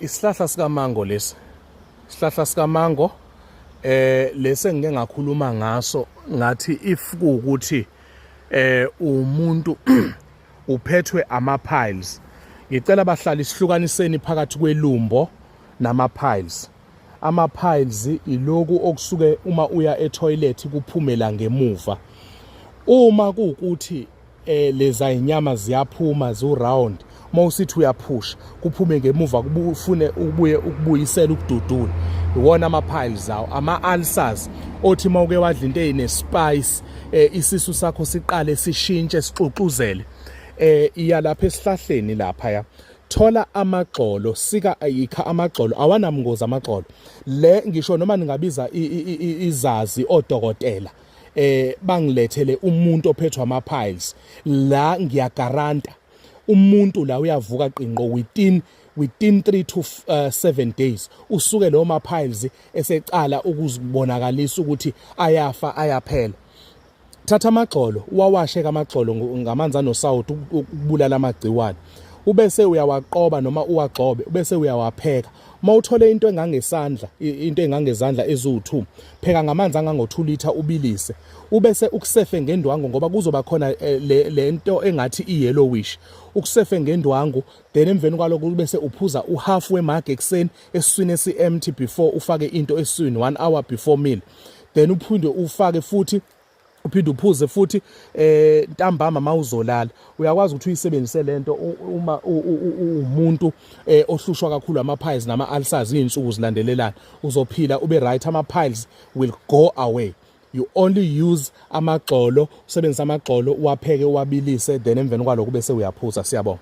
Isihlahla sikamango lesi. Isihlahla sikamango lesi engike ngakhuluma ngaso ngathi if kuukuthi umuntu uphethwe ama-piles. Ngicela bahlali sihlukaniseni phakathi kwelumbo nama-piles. Ama-piles iloku okusuke uma uya etoilet kuphumela ngemuva. Uma kuukuthi leza inyama ziyaphuma zu-round, mawusithi uyaphusha kuphume ngemuva kubufune ubuye ukubuyisela ukududula, iwona ama-piles awo. Ama-ulcers othi mawuke wadla into eyine-spice isisu sakho siqale sishintshe sixuxuzele, iya lapha esihlahleni laphaya. Thola amagxolo, sika ayikha amagxolo, awanamngozi amagxolo. Le ngisho noma ningabiza izazi odokotela bangilethele umuntu ophethwe ama-piles, la ngiyagaranta umuntu la uyavuka qinqo within 3 to 7 days usuke lo ma-piles esecala ukuzibonakalisa ukuthi ayafa ayaphela. Thatha amagxolo uwawashe amagxolo ngamanzi anosawoti ukubulala amagciwane, ubese uyawaqoba noma uwagxobe, ubese uyawapheka. Mawuthole into engangesandla, into engangezandla eziwu2, pheka ngamanzi angango2 litha ubilise, ubese ukusefe ngendwangu ngoba kuzoba khona lento engathi i-yellowish. Ukusefe ngendwangu, then emveni kwalokho bese uphuza uhalf wemage ekseni esiswini esi-empty before ufake into esiswini 1 hour before meal. Then uphinde ufake futhi uphinde uphuze futhi ntambama mawuzolala. Uyakwazi ukuthi uyisebenzise lento uma umuntu ohlushwa kakhulu ama-piles nama-ulcers iy'nsuku zilandelelana, uzophila ube right. Ama-piles will go away. You only use amagxolo, usebenzisa amagxolo uwapheke uwabilise, then emveni kwalokho bese uyaphuza. Siyabonga.